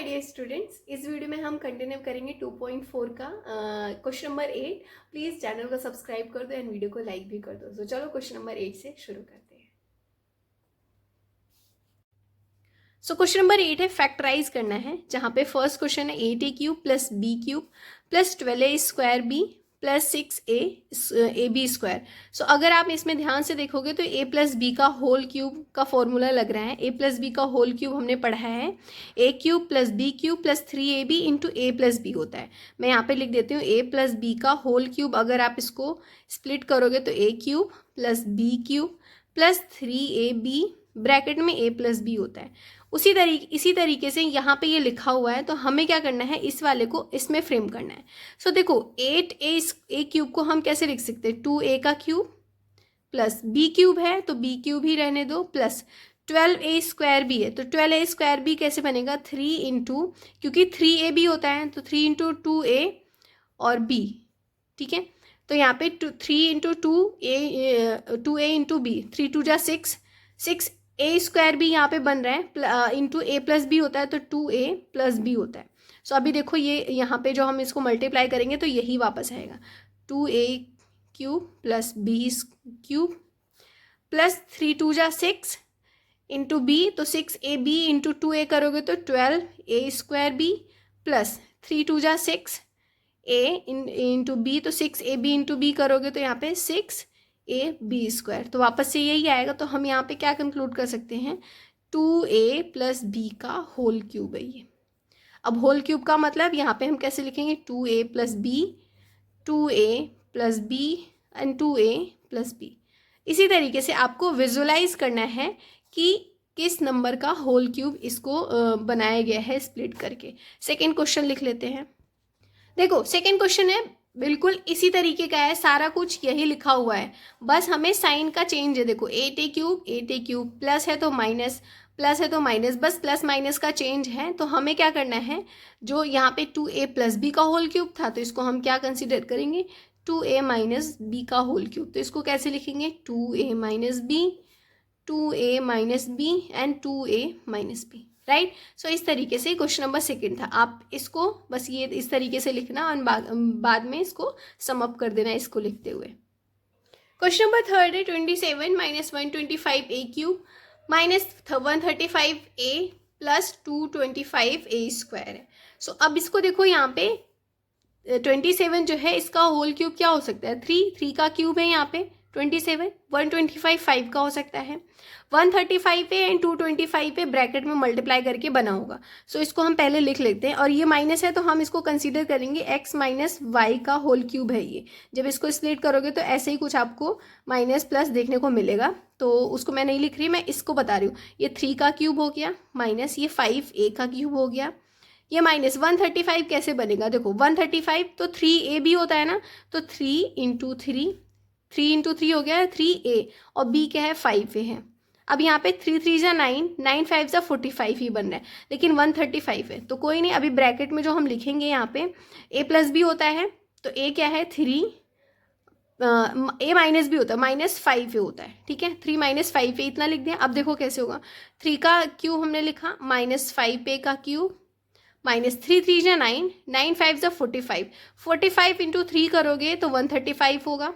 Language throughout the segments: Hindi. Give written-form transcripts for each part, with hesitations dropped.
डियर स्टूडेंट्स, इस वीडियो में हम कंटिन्यू करेंगे 2.4 का क्वेश्चन नंबर 8। प्लीज चैनल को सब्सक्राइब कर दो एंड वीडियो को लाइक भी कर दो। तो चलो क्वेश्चन नंबर 8 से शुरू करते हैं। सो क्वेश्चन नंबर 8 है, फैक्टराइज करना है, जहां पे फर्स्ट क्वेश्चन है 8a³ plus b³ plus 12a² plus 6ab²। सो अगर आप इसमें ध्यान से देखोगे तो a प्लस बी का होल क्यूब का फॉर्मूला लग रहा है। a प्लस बी का होल क्यूब हमने पढ़ा है, a³ plus b³ plus 3ab into A plus B होता है। मैं यहाँ पे लिख देती हूँ a प्लस बी का होल क्यूब, अगर आप इसको स्प्लिट करोगे तो a³ plus b³ plus 3ab bracket में a प्लस बी होता है। इसी तरीके से यहाँ पे ये लिखा हुआ है, तो हमें क्या करना है, इस वाले को इसमें फ्रेम करना है। सो देखो 8a³ को हम कैसे लिख सकते हैं, 2a का क्यूब प्लस b³ है तो b³ ही रहने दो, प्लस 12a² है तो 12a² कैसे बनेगा, 3 इंटू, क्योंकि 3ab होता है तो 3 इंटू 2a और b। ठीक है, तो यहाँ पे 3 इंटू 2a इंटू बी, 3 2 जा 6 a² भी यहाँ पे बन रहा है, इंटू ए प्लस बी होता है तो 2a प्लस बी होता है। सो अभी देखो ये यहाँ पे जो हम इसको मल्टीप्लाई करेंगे तो यही वापस आएगा, 2a³ प्लस b³ प्लस 3 2 जा 6 इंटू बी, तो 6ab इंटू 2a करोगे तो 12a² प्लस 3 2 जा 6 a इंटू बी, तो 6ab इंटू बी करोगे तो यहाँ पे 6ab²। तो वापस से यही आएगा। तो हम यहाँ पे क्या कंक्लूड कर सकते हैं, 2a प्लस बी का होल क्यूब है ये। अब होल क्यूब का मतलब यहाँ पे हम कैसे लिखेंगे, 2a plus b, 2a plus b and 2a plus b. इसी तरीके से आपको विजुअलाइज करना है कि किस नंबर का होल क्यूब इसको बनाया गया है स्प्लिट करके। सेकेंड क्वेश्चन लिख लेते हैं। देखो सेकेंड क्वेश्चन है, बिल्कुल इसी तरीके का है, सारा कुछ यही लिखा हुआ है, बस हमें साइन का चेंज है। देखो 8a³ प्लस है तो माइनस, प्लस है तो माइनस, बस प्लस माइनस का चेंज है। तो हमें क्या करना है, जो यहाँ पे 2a प्लस बी का होल क्यूब था तो इसको हम क्या कंसिडर करेंगे, 2a माइनस बी का होल क्यूब। तो इसको कैसे लिखेंगे, 2a minus B, 2a minus B and 2a minus B, right. So इस तरीके से क्वेश्चन नंबर सेकेंड था। आप इसको बस ये इस तरीके से लिखना और बाद में इसको सम अप कर देना इसको लिखते हुए। क्वेश्चन नंबर थर्ड है, 27 minus 125a³ minus 135a plus 225a² है। सो अब इसको देखो, यहाँ पे 27 जो है इसका होल क्यूब क्या हो सकता है, 3 का क्यूब है यहाँ पे 27, 125 5 का हो सकता है, 135 पे एंड 225 पे ब्रैकेट में मल्टीप्लाई करके बना होगा। सो इसको हम पहले लिख लेते हैं, और ये माइनस है तो हम इसको कंसीडर करेंगे x माइनस वाई का होल क्यूब है ये। जब इसको स्प्लिट करोगे तो ऐसे ही कुछ आपको माइनस प्लस देखने को मिलेगा, तो उसको मैं नहीं लिख रही, मैं इसको बता रही हूँ। ये 3 का क्यूब हो गया माइनस ये 5a का क्यूब हो गया, ये माइनस 135 कैसे बनेगा, देखो 135 तो 3a भी होता है ना, तो 3 इंटू 3 हो गया 3a, और b क्या है 5a है। अब यहाँ पे 3 3 जा 9, 9 5 जा 45 ही बन रहा है, लेकिन 135 है तो कोई नहीं। अभी ब्रैकेट में जो हम लिखेंगे यहाँ पे a प्लस बी होता है, तो a क्या है 3, a माइनस बी होता है -5a होता है, ठीक है। 3 -5a इतना लिख दिया। अब देखो कैसे होगा, 3 का क्यूब हमने लिखा -5a का क्यूब माइनस 3 3 जा 9, 9 5 जा 45, 45 इंटू 3 करोगे तो 135 होगा,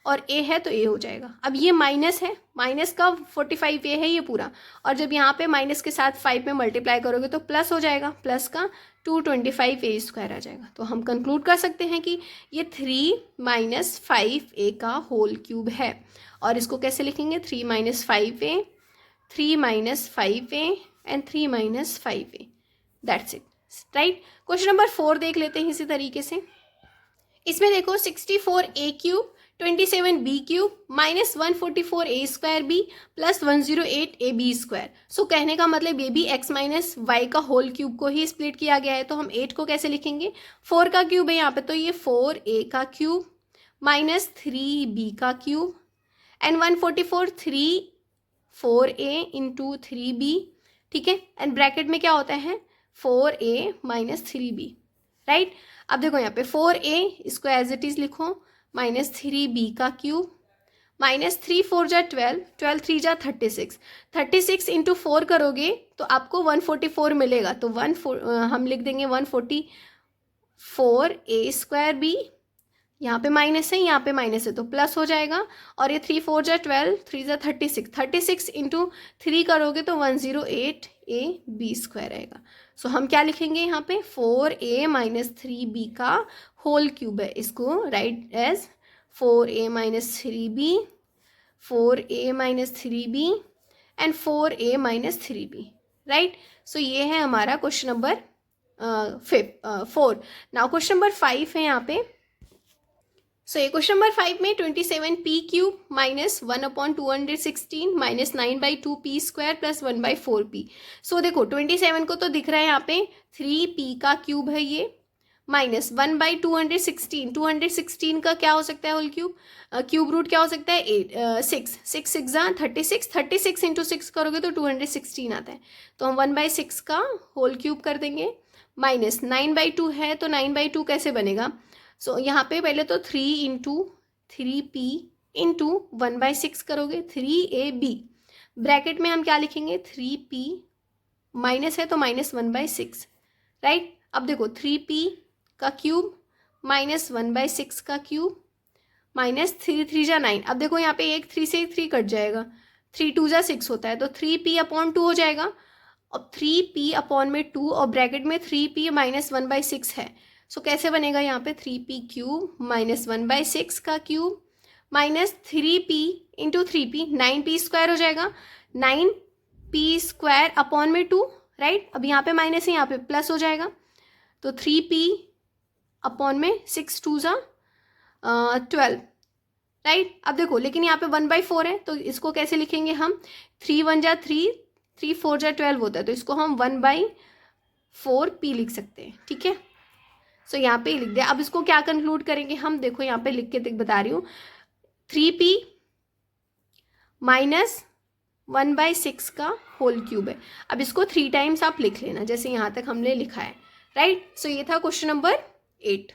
और a है तो a हो जाएगा। अब ये माइनस है, माइनस का 45a है ये पूरा, और जब यहाँ पे माइनस के साथ 5 में मल्टीप्लाई करोगे तो प्लस हो जाएगा, प्लस का 225a² आ जाएगा। तो हम कंक्लूड कर सकते हैं कि ये 3 माइनस 5a का होल क्यूब है। और इसको कैसे लिखेंगे, 3 minus 5a, 3 minus 5a and 3 minus 5a, that's it, right. Question number 4 देख लेते हैं इसी तरीके से। इसमें देखो 64a³ 27b³ minus 144a² plus 108ab²। सो कहने का मतलब ये भी x माइनस वाई का होल क्यूब को ही स्प्लिट किया गया है। तो हम 8 को कैसे लिखेंगे, 4 का क्यूब है यहाँ पे, तो ये 4a का क्यूब माइनस 3b का cube and 144 4a into 3b, ठीक है। एंड ब्रैकेट में क्या होता है, 4a माइनस 3b, राइट। अब देखो यहाँ पे 4a, इसको एज इट इज लिखो, माइनस 3b का क्यूब माइनस 3 4 जा 12, 12 3 जा 36, 36 इंटू 4 करोगे तो आपको 144 मिलेगा। तो हम लिख देंगे 144 ए स्क्वायर बी, यहाँ पे माइनस है यहाँ पे माइनस है तो प्लस हो जाएगा। और ये 3 4 जा 12, 3 जा 36, 36 इंटू 3 करोगे तो 108 ए बी स्क्वायर आएगा। सो हम क्या लिखेंगे यहाँ पे 4a माइनस 3b का होल क्यूब है, इसको right as 4a minus 3b, 4a minus 3b and 4a minus 3b, right. So ये है हमारा question number 4। Now question number 5 है यहाँ पे। सो ये क्वेश्चन नंबर 5 में 27p cube minus 1/216 minus 9/2 p square plus 1/4 p। सो देखो 27 को तो दिख रहा है यहाँ पे 3p का क्यूब है ये, माइनस 1/216, 216 का क्या हो सकता है होल क्यूब, क्यूब रूट क्या हो सकता है 8, 6 6 6 जा 36, 36 इंटू 6 करोगे तो 216 आता है। तो हम 1/6 का होल क्यूब कर देंगे, माइनस 9/2 है तो 9/2 कैसे बनेगा। सो यहाँ पे पहले तो 3 इंटू 3p इंटू 1/6 करोगे 3ab, ब्रैकेट में हम क्या लिखेंगे 3p, माइनस है तो माइनस 1/6, राइट। अब देखो 3p का क्यूब माइनस 1/6 का क्यूब माइनस 3 3 जा 9। अब देखो यहाँ पे एक 3 से 3 कट जाएगा, 3 2 जा 6 होता है तो 3p अपॉन 2 हो जाएगा। अब 3p अपॉन में 2 और ब्रैकेट में 3p माइनस 1/6 है। सो कैसे बनेगा यहाँ पे 3p क्यूब माइनस 1/6 का cube minus 3p into 3p, 9p square हो जाएगा, 9p स्क्वायर अपॉन में 2, राइट। अब यहाँ पे माइनस है यहाँ पे प्लस हो जाएगा तो 3p अपॉन में 6 2 जा 12, राइट। अब देखो लेकिन यहाँ पे 1/4 है तो इसको कैसे लिखेंगे हम 3 1 जा 3, 3 4 जा 12 होता है तो इसको हम 1/4p लिख सकते हैं, ठीक है। सो यहाँ पे लिख दिया। अब इसको क्या कंक्लूड करेंगे हम, देखो यहाँ पे लिख के बता रही हूँ 3p माइनस 1/6 का होल क्यूब है। अब इसको 3 टाइम्स आप लिख लेना जैसे यहाँ तक हमने लिखा है, राइट। सो ये था क्वेश्चन नंबर 8।